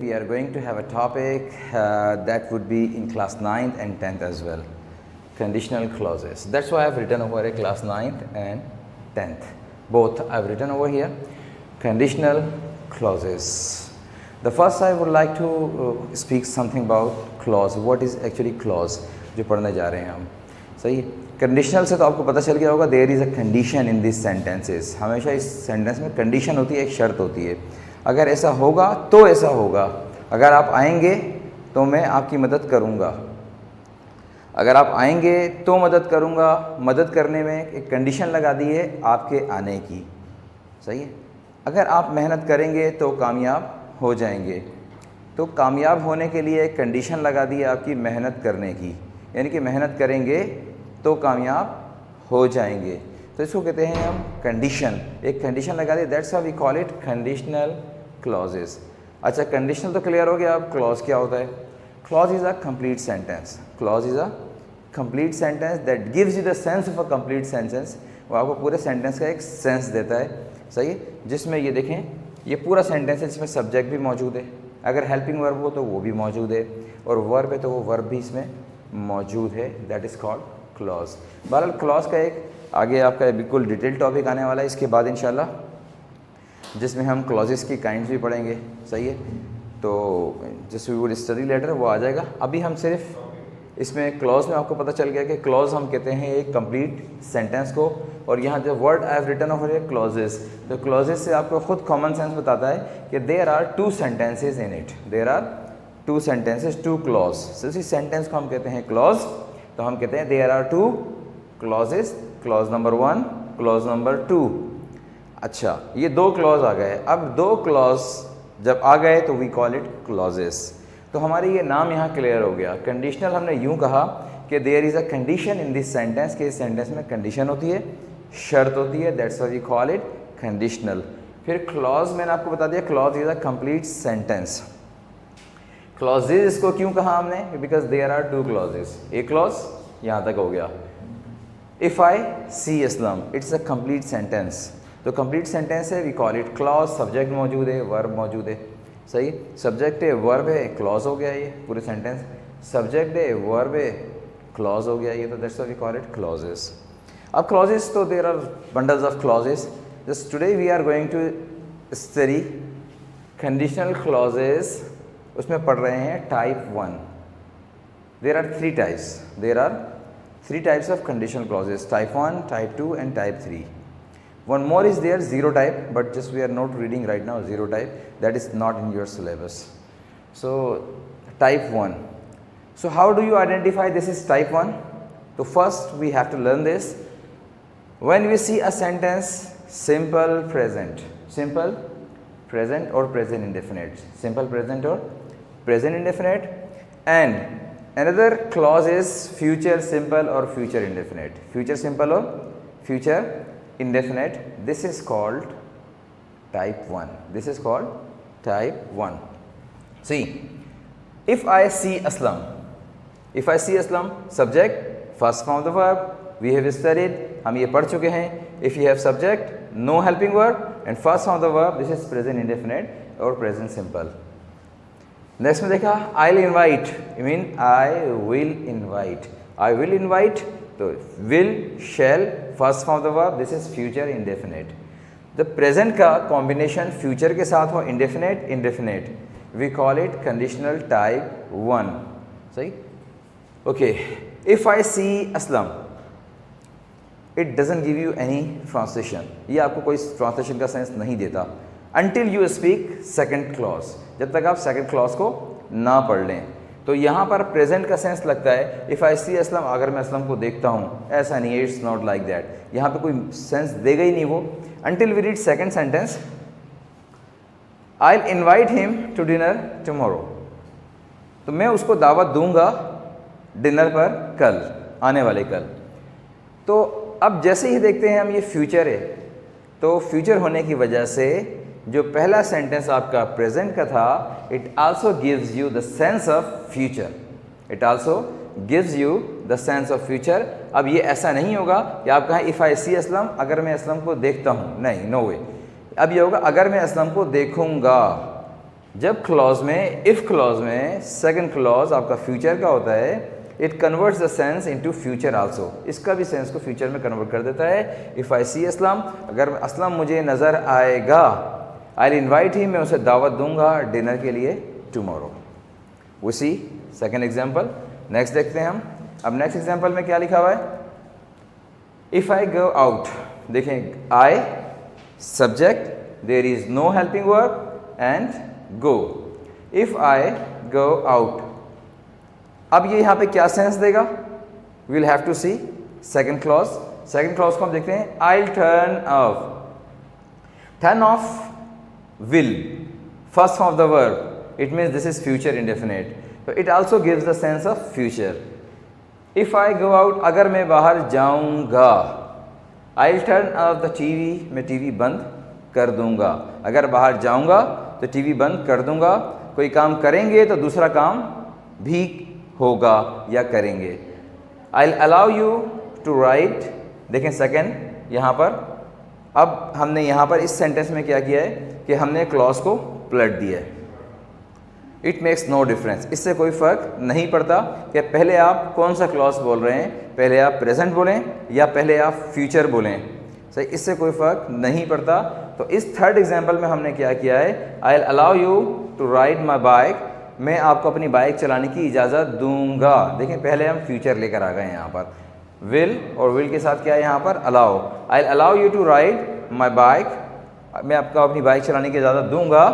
We are going to have a topic that would be in class 9th and 10th as well. Conditional clauses. That's why I've written over here class 9th and 10th. Both I've written over here. Conditional clauses. The first I would like to speak something about clause. What is actually clause जो पढ़ने जा रहे हैं हम. सही. Conditional से तो आपको पता चल गया होगा there is a condition in this sentences. हमेशा इस सेंटेंस में कंडीशन होती है, एक शर्त होती है. अगर ऐसा होगा तो ऐसा होगा. अगर आप आएंगे तो मैं आपकी मदद करूंगा. अगर आप आएंगे तो मदद करूंगा. मदद करने में एक कंडीशन लगा दी है आपके आने की. सही है. अगर आप मेहनत करेंगे तो कामयाब हो जाएंगे. तो कामयाब होने के लिए एक कंडीशन लगा दी है आपकी मेहनत करने की, यानी कि मेहनत करेंगे तो कामयाब हो जाएंगे. तो इसको कहते हैं हम कंडीशन. एक कंडीशन लगा दी, that's how we call it conditional clauses. अच्छा, कंडीशनल तो क्लियर हो गया. अब क्लॉज क्या होता है? Clause is a complete sentence. Clause is a complete sentence that gives you the sense of a complete sentence. वो आपको पूरे सेंटेंस का एक सेंस देता है. सही है. जिसमें ये देखें, ये पूरा सेंटेंस है जिसमें सब्जेक्ट भी मौजूद है. अगर हेल्पिंग वर्ब हो तो वो भी मौजूद है, और वर्ब है तो वो वर्ब भी इसमें मौजूद है. That is called clause. बहरहाल क्लॉज का एक आगे आपका बिल्कुल डिटेल टॉपिक आने वाला है इसके बाद इंशाल्लाह, जिसमें हम क्लॉजेस की काइंड्स भी पढ़ेंगे. सही है. तो जिस वी वुड स्टडी लेटर वो आ जाएगा. अभी हम सिर्फ इसमें क्लॉज में आपको पता चल गया कि क्लॉज हम कहते हैं एक कंप्लीट सेंटेंस को. और यहाँ जो word I have written over here clauses, तो क्लॉजेस से आपको खुद कॉमन सेंस बताता है कि there are two sentences in it. There are two sentences, two clause. इसी सेंटेंस को हम कहते हैं क्लॉज. तो हम कहते हैं there are two clauses. Clause number 1, clause number 2. अच्छा, ये दो क्लॉज आ गए. अब दो क्लॉज जब आ गए तो वी कॉल इट क्लॉजेस. तो हमारी ये नाम यहाँ क्लियर हो गया. कंडीशनल हमने यूँ कहा कि there is a condition in this sentence, कि इस सेंटेंस में कंडीशन होती है, शर्त होती है. That's why we call it conditional. फिर क्लॉज मैंने आपको बता दिया, clause is a complete sentence. Clauses को क्यों कहा हमने? Because there are two clauses. एक क्लॉज यहाँ तक हो गया. If I see Aslam, it's a complete sentence. तो कंप्लीट सेंटेंस है, we call it clause. Subject मौजूद है, वर्ब मौजूद है. सही. सब्जेक्ट है, वर्ब है, क्लॉज हो गया ये पूरे सेंटेंस. सब्जेक्ट है, वर्ब है, क्लॉज हो गया ये. तो that's why we call it clauses. अब क्लॉजेस तो there are bundles of clauses. Just today we are going to study conditional clauses. उसमें पढ़ रहे हैं type 1. There are 3 types. There are 3 types of conditional clauses: type 1, type 2 and type 3. One more is there, zero type, but just we are not reading right now zero type. That is not in your syllabus. So type 1. So how do you identify this is type 1? So first we have to learn this. When we see a sentence simple present, simple present or present indefinite, simple present or present indefinite, and another clause is future simple or future indefinite. Future simple or future indefinite. This is called type 1. This is called type 1. See, if I see Aslam, if I see Aslam, subject, first form of the verb, we have studied, हम ये पढ़ चुके हैं. If you have subject, no helping verb, and first form of the verb, this is present indefinite or present simple. Next में देखा I will invite, mean I will invite. I will invite, तो will, shall, first form of the verb, this is future indefinite. The present का combination future के साथ हो, indefinite indefinite, we call it conditional type 1. सही. Okay. If I see Aslam, it doesn't give you any translation. ये आपको कोई translation का sense नहीं देता until you speak second clause. जब तक आप सेकंड क्लॉज को ना पढ़ लें. तो यहाँ पर प्रेजेंट का सेंस लगता है. इफ़ आई सी असलम, अगर मैं असलम को देखता हूँ, ऐसा नहीं है. It's not like that. यहाँ पे कोई सेंस देगा ही नहीं वो. until we read second sentence, I'll invite him to dinner tomorrow. तो मैं उसको दावत दूंगा डिनर पर कल, आने वाले कल. तो अब जैसे ही देखते हैं हम ये फ्यूचर है, तो फ्यूचर होने की वजह से जो पहला सेंटेंस आपका प्रेजेंट का था, it also gives you the sense of future. It also gives you the sense of future. अब ये ऐसा नहीं होगा कि आप कहें इफ़ आई सी असलम, अगर मैं असलम को देखता हूँ. नहीं, नो वे. अब ये होगा अगर मैं असलम को देखूंगा. जब क्लॉज में, इफ क्लॉज में सेकंड क्लॉज आपका फ्यूचर का होता है, it converts the sense into future also, इसका भी सेंस को फ्यूचर में कन्वर्ट कर देता है। इफ़ आई सी असलम, अगर असलम मुझे नज़र आएगा, आई इन्वाइट ही, मैं उसे दावत दूंगा डिनर के लिए टुमारो। वो सी सेकेंड एग्जाम्पल। नेक्स्ट देखते हैं हम। अब नेक्स्ट एग्जाम्पल में क्या लिखा हुआ है, इफ़ आई गो आउट, देखें I subject, there is no helping verb and go, if I go out. अब ये यहाँ पे क्या सेंस देगा, we'll have to see second clause. Second clause को हम देखते हैं, I turn off, turn off will, first form of the verb, it means this is future indefinite, तो it also gives the sense of future. If I go out, अगर मैं बाहर जाऊंगा, आई turn of the TV, मैं TV बंद कर दूंगा। अगर बाहर जाऊंगा तो टीवी बंद कर दूंगा। कोई काम करेंगे तो दूसरा काम भी होगा या करेंगे। I allow you to write, देखें सेकेंड यहाँ पर। अब हमने यहाँ पर इस सेंटेंस में क्या किया है कि हमने क्लॉज को पलट दिया है। इट मेक्स नो डिफरेंस, इससे कोई फ़र्क नहीं पड़ता कि पहले आप कौन सा क्लॉज बोल रहे हैं, पहले आप प्रेजेंट बोलें या पहले आप फ्यूचर बोलें, सही, इससे कोई फ़र्क नहीं पड़ता। तो इस थर्ड एग्जाम्पल में हमने क्या किया है, I allow you to ride my bike, मैं आपको अपनी बाइक चलाने की इजाज़त दूंगा। देखें पहले हम फ्यूचर लेकर आ गए हैं यहाँ पर, विल और विल के साथ क्या है यहाँ पर, allow. I allow you to ride my bike, मैं आपको अपनी बाइक चलाने की इजाज़त दूंगा।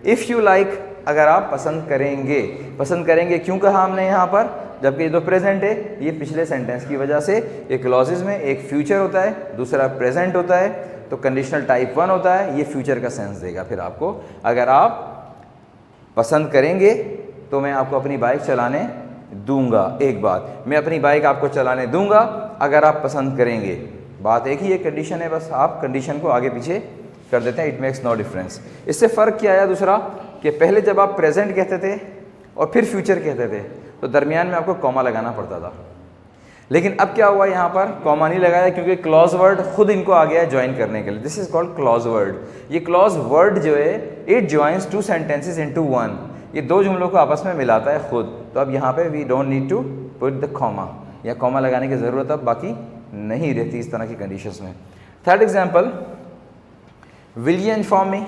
इफ़ यू लाइक, अगर आप पसंद करेंगे। पसंद करेंगे क्यों कहा हमने यहाँ पर, जबकि ये तो प्रेजेंट है, ये पिछले सेंटेंस की वजह से। एक क्लॉजेज में एक फ्यूचर होता है, दूसरा प्रेजेंट होता है, तो कंडीशनल टाइप 1 होता है, ये फ्यूचर का सेंस देगा फिर आपको। अगर आप पसंद करेंगे तो मैं आपको अपनी बाइक चलाने दूंगा। एक बात, मैं अपनी बाइक आपको चलाने दूंगा अगर आप पसंद करेंगे। बात एक ही है, कंडीशन है, बस आप कंडीशन को आगे पीछे कर देते हैं। It makes no difference. इससे फ़र्क क्या आया दूसरा, कि पहले जब आप प्रेजेंट कहते थे और फिर फ्यूचर कहते थे तो दरमियान में आपको कॉमा लगाना पड़ता था, लेकिन अब क्या हुआ, यहाँ पर कॉमा नहीं लगाया क्योंकि क्लॉज वर्ड खुद इनको आ गया है ज्वाइन करने के लिए। This is called clause word. ये क्लॉज वर्ड जो है, it joins two sentences into one, ये दो जुमलों को आपस में मिलाता है खुद। तो अब यहाँ पे we don't need to put the comma, या कॉमा लगाने की ज़रूरत अब बाकी नहीं रहती इस तरह की कंडीशंस में। Third example, will you inform me.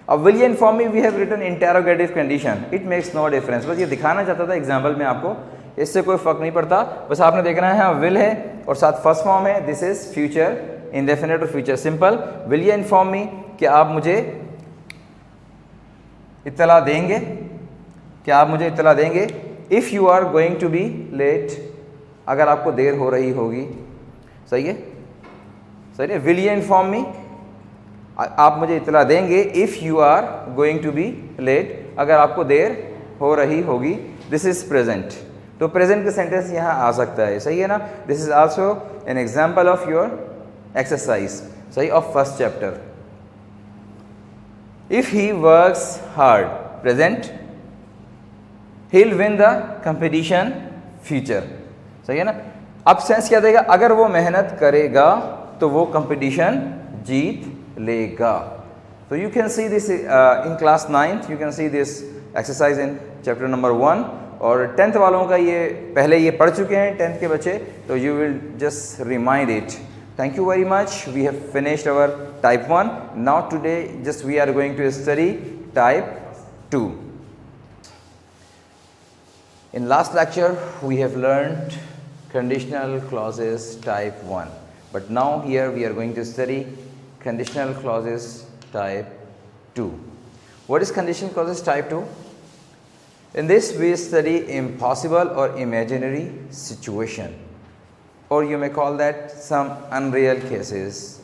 अब will you inform me we have written interrogative condition, it makes no difference. बस ये दिखाना चाहता था एग्जाम्पल में आपको, इससे कोई फ़र्क नहीं पड़ता। बस आपने देखना है हाँ विल है और साथ फर्स्ट फॉर्म है, दिस इज फ्यूचर इंडेफिनिट और future simple. Will you inform मी, क्या आप मुझे इत्तला देंगे, क्या आप मुझे इत्तला देंगे। If you are going to be late, अगर आपको देर हो रही होगी, सही है, सही है। विल यू इन्फॉर्म मी, आप मुझे इत्तला देंगे। If you are going to be late, अगर आपको देर हो रही होगी। दिस इज प्रेजेंट, तो प्रेजेंट का सेंटेंस यहाँ आ सकता है, सही है ना। This is also an example of your exercise, सही, of first chapter. If he works hard, present, he will win the competition, future, सही है ना। अब सेंस क्या देगा, अगर वो मेहनत करेगा तो वो कंपटीशन जीत लेगा। तो you can see this in class 9th, you can see this exercise in chapter number 1, और 10th वालों का ये पहले ये पढ़ चुके हैं 10th के बच्चे, तो you will just remind it. Thank you very much. We have finished our type 1. Now today just we are going to study type 2. In last lecture we have learned conditional clauses type 1. But now here we are going to study conditional clauses type 2. What is conditional clauses type 2? In this we study impossible or imaginary situation, or you may call that some unreal cases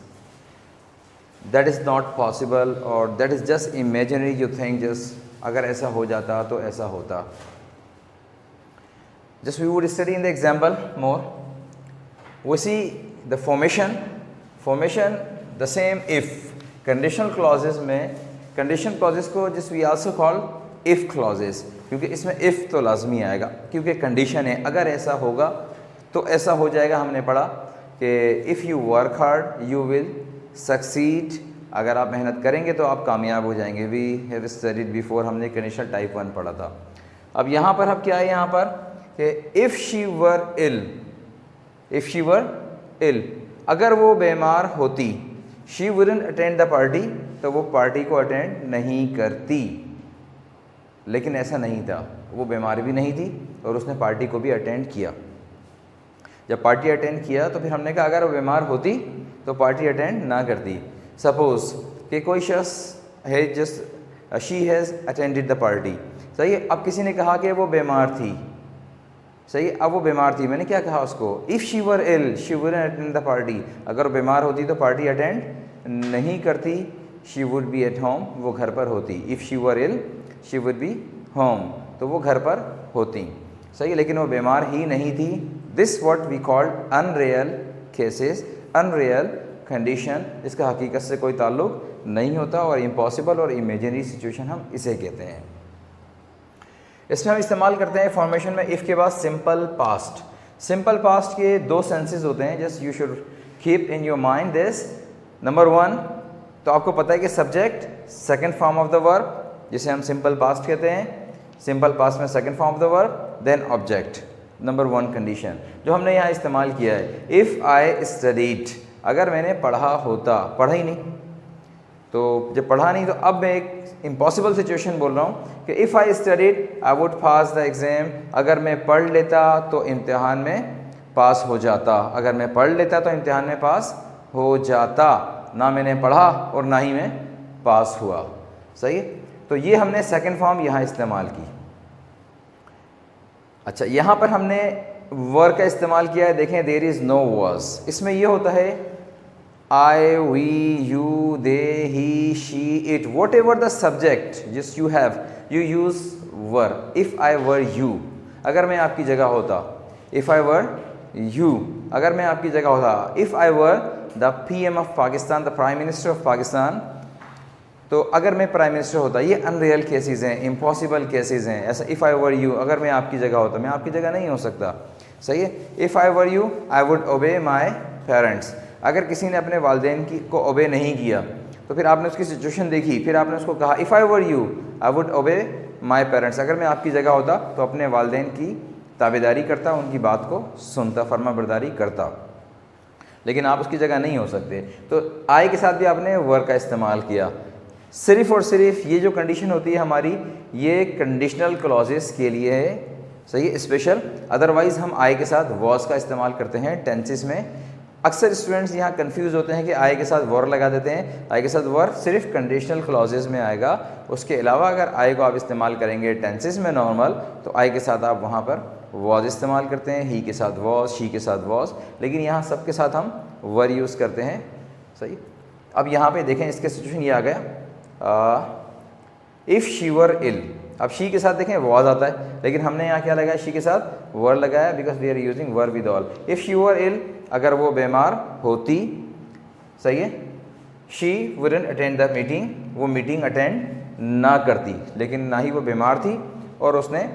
that is not possible or that is just imaginary. You think just अगर ऐसा हो जाता तो ऐसा होता. Just we would study in the example more. We see the formation the same if. Conditional clauses में conditional clauses को just we also call if clauses, क्योंकि इसमें if तो लाजमी आएगा क्योंकि condition है, अगर ऐसा होगा तो ऐसा हो जाएगा. हमने पढ़ा कि if you work hard you will succeed, अगर आप मेहनत करेंगे तो आप कामयाब हो जाएंगे। वी हैव स्टडीड बिफोर, हमने कंडीशनल टाइप 1 पढ़ा था। अब यहाँ पर अब क्या है यहाँ पर कि if she were ill, if she were ill, अगर वो बीमार होती, she wouldn't attend the party, तो वो पार्टी को अटेंड नहीं करती। लेकिन ऐसा नहीं था, वो बीमार भी नहीं थी और उसने पार्टी को भी अटेंड किया। जब पार्टी अटेंड किया तो फिर हमने कहा अगर वो बीमार होती तो पार्टी अटेंड ना करती। सपोज कि कोई शख्स है just she has attended the party, सही है। अब किसी ने कहा कि वो बीमार थी, सही है। अब वो बीमार थी, मैंने क्या कहा उसको, if she were ill she wouldn't attend the party, अगर वो बीमार होती तो पार्टी अटेंड नहीं करती। She would be at home, वो घर पर होती। If she were ill she would be home, तो वो घर पर होती, सही है। लेकिन वो बीमार ही नहीं थी। This what we called unreal cases, unreal condition, इसका हकीकत से कोई ताल्लुक नहीं होता और इम्पॉसिबल और इमेजिनरी सिचुएशन हम इसे कहते हैं। इसमें हम इस्तेमाल करते हैं फॉर्मेशन में इफ़ के बाद सिंपल पास्ट। सिंपल पास्ट के दो सेंसेस होते हैं, just you should keep in your mind this. Number 1 तो आपको पता है कि subject, second form of the verb जिसे हम सिंपल पास्ट कहते हैं। सिंपल पास्ट में second form of the verb then object. Number 1 condition जो हमने यहाँ इस्तेमाल किया है, इफ़ आई स्टडीड, अगर मैंने पढ़ा होता, पढ़ा ही नहीं, तो जब पढ़ा नहीं तो अब मैं एक इम्पॉसिबल सिचुएशन बोल रहा हूँ कि if I studied I would pass the exam, अगर मैं पढ़ लेता तो इम्तिहान में पास हो जाता, अगर मैं पढ़ लेता तो इम्तिहान में पास हो जाता। ना मैंने पढ़ा और ना ही मैं पास हुआ, सही है। तो ये हमने सेकंड फॉर्म यहाँ इस्तेमाल की। अच्छा, यहाँ पर हमने वर का इस्तेमाल किया है, देखें देयर इज़ नो वॉज। इसमें ये होता है I, we, you, they, he, she, it, whatever the subject just you have, you use were. If I were you, अगर मैं आपकी जगह होता, if I were you, अगर मैं आपकी जगह होता, if I were the PM of Pakistan, the Prime Minister of Pakistan, तो अगर मैं प्राइम मिनिस्टर होता, ये अनरियल केसेस हैं, इम्पॉसिबल केसेस हैं। ऐसा इफ़ आई वर यू, अगर मैं आपकी जगह होता, मैं आपकी जगह नहीं हो सकता, सही है। If I were you I would obey my parents, अगर किसी ने अपने वालिदैन की को ओबे नहीं किया तो फिर आपने उसकी सिचुएशन देखी, फिर आपने उसको कहा if I were you I would obey my parents, अगर मैं आपकी जगह होता तो अपने वालिदैन की ताबेदारी करता, उनकी बात को सुनता, फर्माबरदारी करता। लेकिन आप उसकी जगह नहीं हो सकते, तो आई के साथ भी आपने वर का इस्तेमाल किया। सिर्फ़ और सिर्फ ये जो कंडीशन होती है हमारी, ये कंडीशनल क्लॉजेस के लिए है, सही है, स्पेशल। अदरवाइज़ हम आई के साथ वॉज का इस्तेमाल करते हैं टेंसेस में। अक्सर स्टूडेंट्स यहाँ कंफ्यूज होते हैं कि आई के साथ वर लगा देते हैं। आई के साथ वर सिर्फ कंडीशनल क्लॉजेस में आएगा, उसके अलावा अगर आई को आप इस्तेमाल करेंगे टेंसेस में नॉर्मल, तो आई के साथ आप वहाँ पर वॉज इस्तेमाल करते हैं, ही के साथ वॉज, शी के साथ वॉज, लेकिन यहाँ सब के साथ हम वर यूज़ करते हैं, सही। अब यहाँ पे देखें इसके सिचुएशन ये आ गया, इफ़ शी वर इल, अब शी के साथ देखें वॉज आता है, लेकिन हमने यहाँ क्या लगाया, शी के साथ वर लगाया, because we are using were with all. If she were ill, अगर वो बीमार होती, सही है, she wouldn't attend the meeting, वो मीटिंग अटेंड ना करती, लेकिन ना ही वो बीमार थी और उसने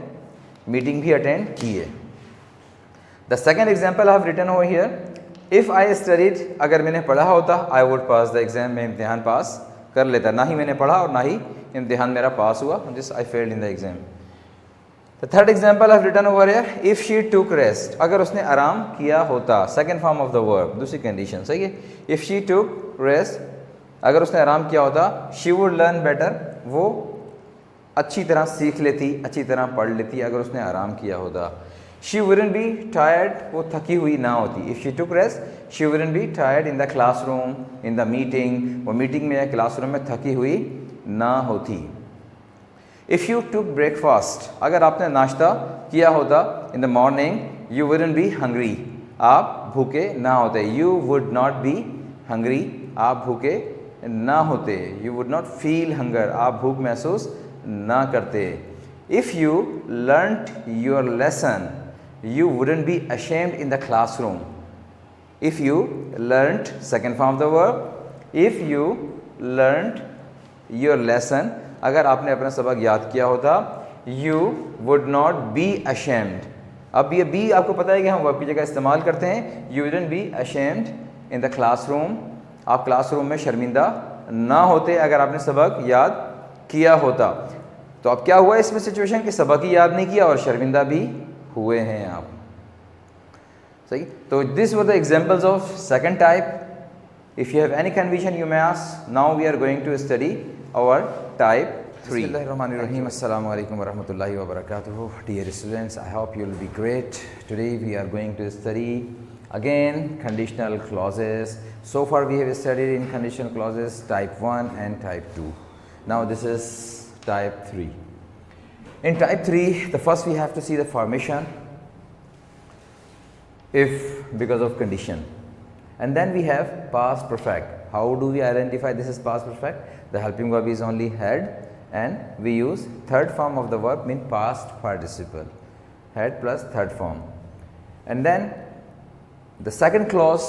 मीटिंग भी अटेंड की है। The second example I have written over here, if I studied, अगर मैंने पढ़ा होता, I would pass the exam, मैं इम्तिहान पास कर लेता, ना ही मैंने पढ़ा और ना ही इम्तिहान मेरा पास हुआ, just I failed in the exam. The third example I have written over here, if she took rest, अगर उसने आराम किया होता, second form of the verb, दूसरी कंडीशन, सही है। इफ़ शी टुक रेस्ट, अगर उसने आराम किया होता, शी वुड लर्न बेटर, वो अच्छी तरह सीख लेती, अच्छी तरह पढ़ लेती अगर उसने आराम किया होता। शी वुडंट बी टायर्ड, वो थकी हुई ना होती। If she took rest, she wouldn't be tired in the classroom, in the meeting, वो मीटिंग में या क्लासरूम में थकी हुई ना होती। इफ़ यू टुक ब्रेकफास्ट, अगर आपने नाश्ता किया होता in the morning, you wouldn't be hungry, आप भूखे ना होते। You would not be hungry, आप भूखे ना होते। You would not feel hunger, आप भूख महसूस ना करते। If you learnt your lesson, you wouldn't be ashamed in the classroom. If you learnt, second form of the verb, if you learnt your lesson, अगर आपने अपना सबक याद किया होता, you would not be ashamed. अब ये be आपको पता है कि हम वर्ब की जगह इस्तेमाल करते हैं। You wouldn't be ashamed in the classroom, आप क्लासरूम में शर्मिंदा ना होते अगर आपने सबक याद किया होता। तो अब क्या हुआ इसमें सिचुएशन कि सबक ही याद नहीं किया और शर्मिंदा भी हुए हैं आप। सही, तो this were the examples of second type. If you have any confusion you may ask. Now we are going to study our type 3. Bismillahirrahmanirrahim. Assalamu alaikum wa rahmatullahi wa barakatuh. Dear students, I hope you will be great. Today we are going to study again conditional clauses. So far we have studied in conditional clauses type 1 and type 2. Now this is type 3. In type 3, the first we have to see the formation if because of condition, and then we have past perfect. How do we identify this is past perfect? The helping verb is only had, and we use third form of the verb mean past participle, had plus third form. And then the second clause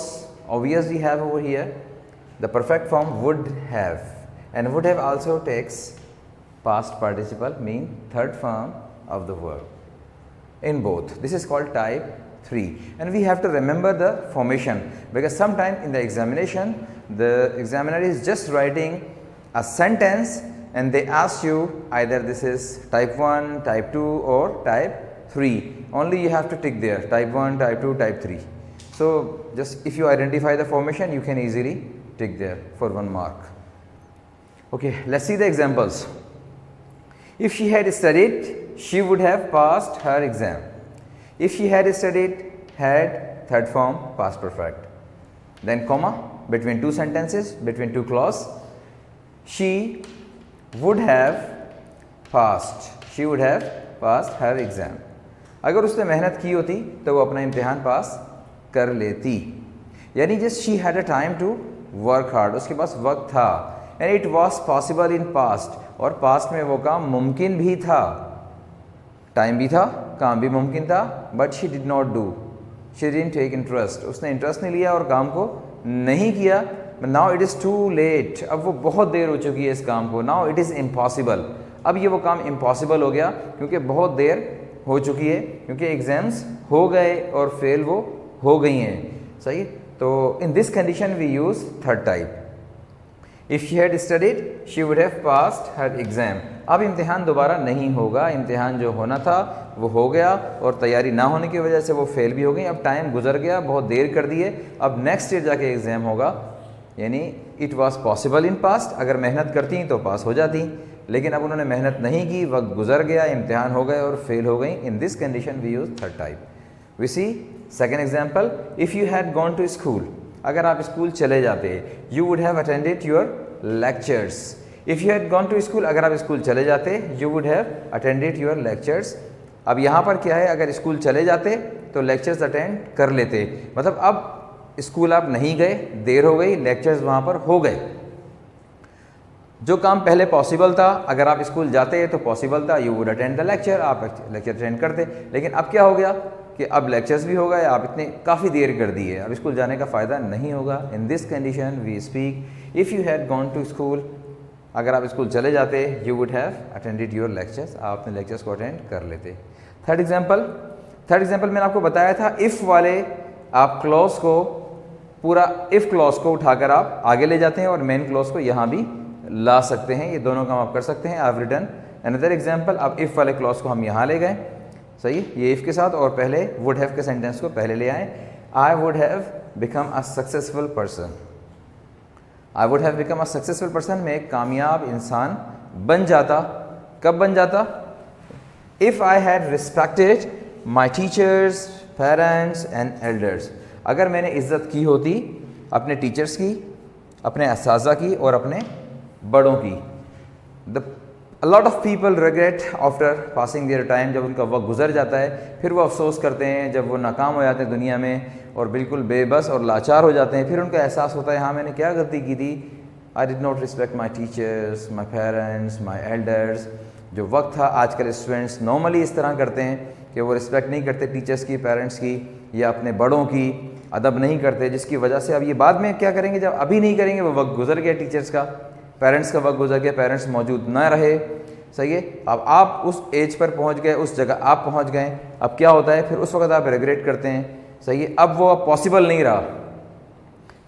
obviously have over here the perfect form would have, and would have also takes past participle mean third form of the verb in both. This is called type 3, and we have to remember the formation because sometime in the examination the examiner is just writing a sentence and they ask you either this is type 1, type 2 or type 3. Only you have to tick there type 1, type 2, type 3. So just if you identify the formation you can easily tick there for 1 mark. Okay, let's see the examples. If she had studied, she would have passed her exam. If she had studied, had third form past perfect. Then comma between two sentences, between two clause. She would have passed, she would have passed her exam. अगर उसने मेहनत की होती तो वो अपना इम्तिहान पास कर लेती। यानी just she had a time to work hard, उसके पास वक्त था, and it was possible in past, और पास्ट में वो काम मुमकिन भी था, टाइम भी था, काम भी मुमकिन था, but she did not do, she didn't take interest, उसने इंटरेस्ट नहीं लिया और काम को नहीं किया। Now it is too late, अब वो बहुत देर हो चुकी है इस काम को, नाउ इट इज़ इम्पॉसिबल, अब ये वो काम इम्पॉसिबल हो गया क्योंकि बहुत देर हो चुकी है, क्योंकि एग्ज़ाम्स हो गए और फेल वो हो गई हैं। सही, तो in this condition we use third type. If she had studied she would have passed her exam. अब इम्तिहान दोबारा नहीं होगा, इम्तिहान जो होना था वो हो गया और तैयारी ना होने की वजह से वो फेल भी हो गई। अब टाइम गुजर गया, बहुत देर कर दिए, अब नेक्स्ट ईयर जाके एग्ज़ाम होगा। यानी it was possible in past, अगर मेहनत करती तो पास हो जाती, लेकिन अब उन्होंने मेहनत नहीं की, वक्त गुजर गया, इम्तिहान हो गए और फेल हो गई। In this condition we use third type. We see second example, if you had gone to school, अगर आप स्कूल चले जाते, you would have attended your lectures. If you had gone to school, अगर आप school चले जाते, you would have attended your lectures. अब यहाँ पर क्या है, अगर स्कूल चले जाते तो लेक्चर्स अटेंड कर लेते, मतलब अब स्कूल आप नहीं गए, देर हो गई, लेक्चर्स वहाँ पर हो गए। जो काम पहले पॉसिबल था, अगर आप स्कूल जाते तो पॉसिबल था, you would attend the lecture, आप लेक्चर अटेंड करते, लेकिन अब क्या हो गया कि अब लेक्चर्स भी हो गए, आप इतने काफ़ी देर कर दी है, अब स्कूल जाने का फ़ायदा नहीं होगा। In this condition we speak if you had gone to school, अगर आप स्कूल चले जाते, you would have attended your lectures, आप अपने लेक्चर्स को अटेंड कर लेते। थर्ड एग्जाम्पल मैंने आपको बताया था, इफ़ वाले आप क्लॉज को, पूरा इफ़ क्लॉज को उठाकर आप आगे ले जाते हैं और मेन क्लॉज को यहाँ भी ला सकते हैं, ये दोनों काम आप कर सकते हैं। I have written another example, अब इफ़ वाले क्लॉज को हम यहाँ ले गए, सही, ये इफ़ के साथ, और पहले वुड हैव के सेंटेंस को पहले ले आए। आई would have become a successful person, I would have become a successful person में एक कामयाब इंसान बन जाता। कब बन जाता? If I had respected my teachers, parents and elders, अगर मैंने इज़्ज़त की होती अपने टीचर्स की, अपने असाज़ा की और अपने बड़ों की। A lot of people regret after passing their time, जब उनका वक्त गुजर जाता है फिर वो अफसोस करते हैं, जब वो नाकाम हो जाते हैं दुनिया में और बिल्कुल बेबस और लाचार हो जाते हैं, फिर उनका एहसास होता है हाँ मैंने क्या गलती की थी। I did not respect my teachers, my parents, my elders. जो वक्त था, आजकल स्टूडेंट्स नॉर्मली इस तरह करते हैं कि वो रिस्पेक्ट नहीं करते टीचर्स की, पेरेंट्स की या अपने बड़ों की, अदब नहीं करते, जिसकी वजह से अब ये बाद में क्या करेंगे, जब अभी नहीं करेंगे, वो वक्त गुजर गया टीचर्स का, पेरेंट्स का वक्त गुजर गया, पेरेंट्स मौजूद ना रहे, सही है। अब आप उस एज पर पहुंच गए, उस जगह आप पहुंच गए, अब क्या होता है, फिर उस वक्त आप रिग्रेट करते हैं, सही है। अब वो पॉसिबल नहीं रहा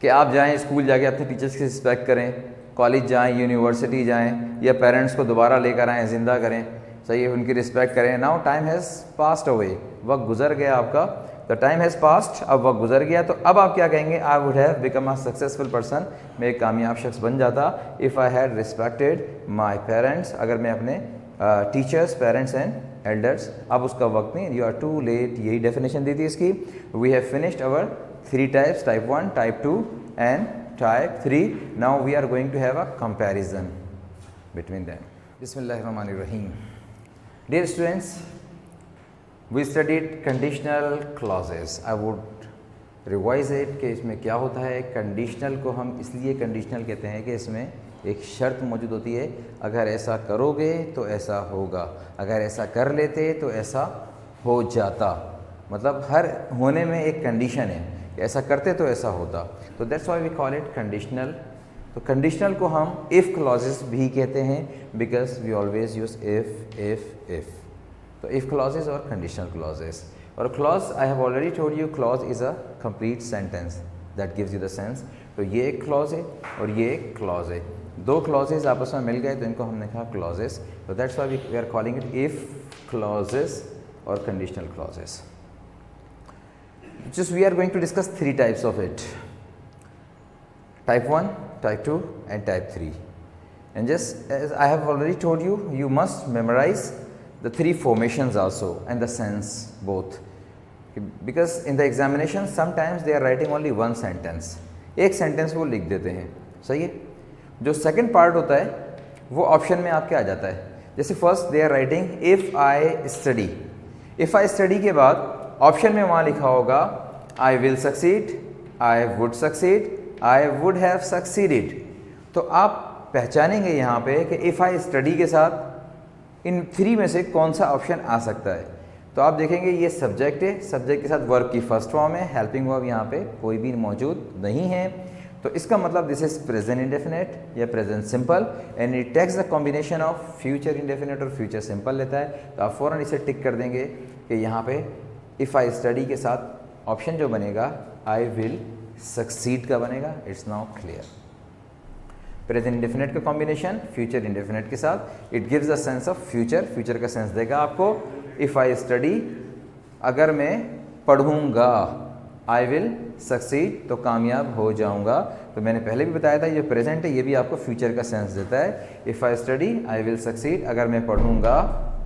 कि आप जाएं स्कूल, जाके अपने टीचर्स की रिस्पेक्ट करें, कॉलेज जाएं, यूनिवर्सिटी जाएं, या पेरेंट्स को दोबारा लेकर आएँ, ज़िंदा करें, सही है, उनकी रिस्पेक्ट करें। Now time has passed away, वक्त गुजर गया आपका, द टाइम हैज़ पास्ड, अब वक्त गुजर गया, तो अब आप क्या कहेंगे? आई would have become a successful person, मैं एक कामयाब शख्स बन जाता, if I had respected my parents, अगर मैं अपने टीचर्स, पेरेंट्स एंड एल्डर्स। अब उसका वक्त नहीं, यू आर टू लेट, यही डेफिनेशन दी थी इसकी। We have finished our 3 types, type 1, type 2 and type 3। Now we are going to have a comparison between them. बिस्मिल्लाहिर्रहमानिर्रहीम। Dear students, we studied conditional clauses. I would revise it कि इसमें क्या होता है। कंडीशनल को हम इसलिए कंडीशनल कहते हैं कि इसमें एक शर्त मौजूद होती है, अगर ऐसा करोगे तो ऐसा होगा, अगर ऐसा कर लेते तो ऐसा हो जाता, मतलब हर होने में एक कंडीशन है, ऐसा करते तो ऐसा होता, तो that's why we call it conditional. तो कंडीशनल को हम इफ़ क्लॉजेस भी कहते हैं, because we always use if. तो इफ़ क्लॉजेस और कंडीशनल क्लॉजेस। और clause, I have already told you, clause is a complete sentence that gives you the sense. तो ये एक क्लॉज है और ये एक क्लॉज है, दो क्लॉजेस आपस में मिल गए तो इनको हमने कहा क्लॉजेस। तो that's why we are calling it if clauses और conditional clauses. Just we are going to discuss 3 types of it, type 1, type 2 and type 3. And just as I have already told you, you must memorize the 3 formations also and the sense both, because in the examination sometimes they are writing only one sentence, एक sentence वो लिख देते हैं, सही है। जो second part होता है वो ऑप्शन में आपके आ जाता है। जैसे first they are writing if I study, if I study के बाद ऑप्शन में वहाँ लिखा होगा I will succeed, I would succeed, I would have succeeded. तो आप पहचानेंगे यहाँ पे कि इफ़ आई स्टडी के साथ इन 3 में से कौन सा ऑप्शन आ सकता है। तो आप देखेंगे ये सब्जेक्ट है, सब्जेक्ट के साथ वर्ब की फर्स्ट फॉर्म है, हेल्पिंग वर्ब यहाँ पे कोई भी मौजूद नहीं है, तो इसका मतलब दिस इज प्रेजेंट इंडेफिनेट या present simple, and it takes the combination of future indefinite और फ्यूचर सिंपल लेता है। तो आप फ़ौरन इसे टिक कर देंगे कि यहाँ पे इफ़ आई स्टडी के साथ ऑप्शन जो बनेगा आई विल सक्सीड का बनेगा। It's now clear. Present indefinite का कॉम्बिनेशन फ्यूचर इंडेफिनेट के साथ, it gives the sense of future, future का सेंस देगा आपको। इफ़ आई स्टडी, अगर मैं पढ़ूँगा, आई विल सक्सीड, तो कामयाब हो जाऊँगा। तो मैंने पहले भी बताया था ये प्रेजेंट है, ये भी आपको फ्यूचर का सेंस देता है। If I study I will succeed, अगर मैं पढ़ूँगा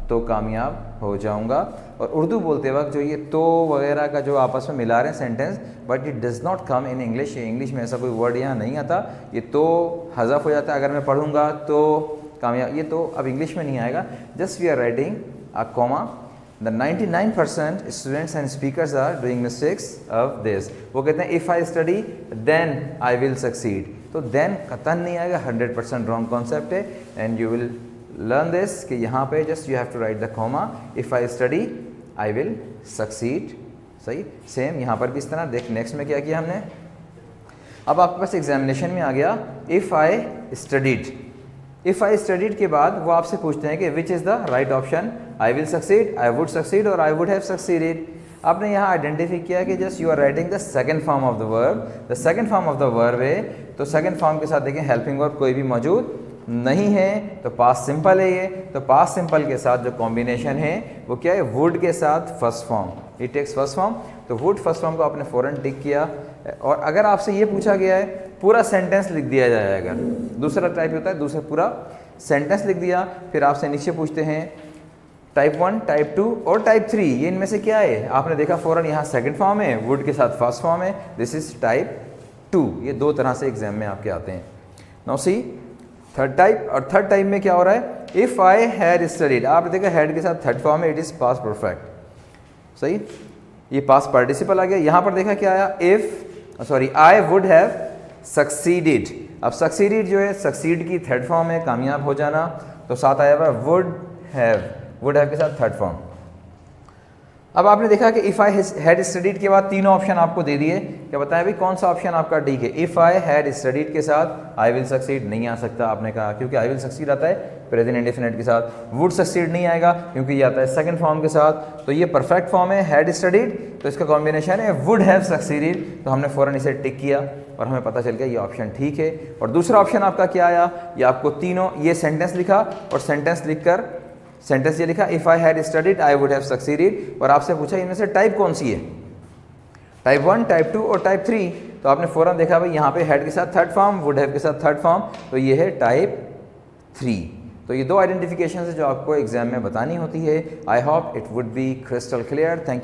तो कामयाब हो जाऊँगा। और उर्दू बोलते वक्त जो ये तो वगैरह का जो आपस में मिला रहे हैं sentence, but it does not come in English, English में ऐसा कोई वर्ड यहाँ नहीं आता। ये तो हज़फ हो जाता है, अगर मैं पढ़ूँगा तो कामयाब, ये तो अब इंग्लिश में नहीं आएगा। Just we are writing a comma. The 99% students and speakers are doing mistakes of this. वो कहते हैं if I study then I will succeed, तो then कतन नहीं आएगा, 100% wrong concept है। and you will learn this कि यहाँ पे just you have to write the comma, if I study I will succeed, सही। सेम यहाँ पर भी इस तरह। देख नेक्स्ट में क्या किया हमने, अब आपके पास एग्जामिनेशन में आ गया if I studied, if I studied के बाद वो आपसे पूछते हैं कि which is the right option, I will succeed, I would succeed और आई वुड हैव सक्सीडेड। आपने यहाँ आइडेंटिफाई किया कि just you are writing the second form of the verb, the second form of the verb है, तो second form के साथ देखें हेल्पिंग वर्ब कोई भी मौजूद नहीं है, तो पास्ट सिंपल है ये। तो पास्ट सिंपल के साथ जो कॉम्बिनेशन है वो क्या है, वुड के साथ first form, it takes first form. तो वुड फर्स्ट फॉर्म को आपने फ़ौरन टिक किया। और अगर आपसे ये पूछा गया है पूरा सेंटेंस लिख दिया जाए, अगर दूसरा टाइप होता है दूसरा पूरा सेंटेंस लिख दिया, फिर आपसे नीचे पूछते हैं टाइप 1, टाइप 2 और टाइप 3, ये इनमें से क्या है। आपने देखा फ़ौरन यहाँ सेकंड फॉर्म है, वुड के साथ फर्स्ट फॉर्म है, दिस इज टाइप 2। ये 2 तरह से एग्जाम में आपके आते हैं। नाउ सी थर्ड टाइप, और थर्ड टाइप में क्या हो रहा है, इफ़ आई हैड स्टडीड, आपने देखा हैड के साथ थर्ड फॉर्म है, इट इज़ पास्ट परफेक्ट, सही। ये पास्ट पार्टिसिपल आ गया। यहाँ पर देखा क्या आया, आई वुड हैव सक्सीडेड। अब सक्सीडेड जो है सक्सीड की थर्ड फॉर्म है, कामयाब हो जाना, तो साथ आया हुआ वुड हैव के साथ थर्ड फॉर्म। अब आपने देखा कि इफ़ आई हैड स्टडीड के बाद तीनों ऑप्शन आपको दे दिए, क्या बताया भाई कौन सा ऑप्शन आपका ठीक है। इफ़ आई हैड स्टडीड के साथ आई विल सक्सीड नहीं आ सकता, आपने कहा क्योंकि आई विल सक्सीड आता है प्रेजेंट इंडेफिनिट के साथ। वुड सक्सीड नहीं आएगा क्योंकि ये आता है सेकंड फॉर्म के साथ। तो ये परफेक्ट फॉर्म है हैड स्टडीड, तो इसका कॉम्बिनेशन है वुड हैव सक्सीडेड, तो हमने फ़ौरन इसे टिक किया और हमें पता चल गया ये ऑप्शन ठीक है। और दूसरा ऑप्शन आपका क्या आया, ये आपको तीनों ये सेंटेंस लिखा और सेंटेंस लिखकर सेंटेंस ये लिखा if I had studied I would have succeeded, और आपसे पूछा इनमें से टाइप कौन सी है, टाइप 1, टाइप 2 और टाइप 3। तो आपने फ़ौरन देखा भाई यहाँ पे हैड के साथ थर्ड फॉर्म, वुड हैव के साथ थर्ड फॉर्म, तो ये है टाइप 3। तो ये दो आइडेंटिफिकेशन है जो आपको एग्जाम में बतानी होती है। I hope it would be crystal clear. Thank you.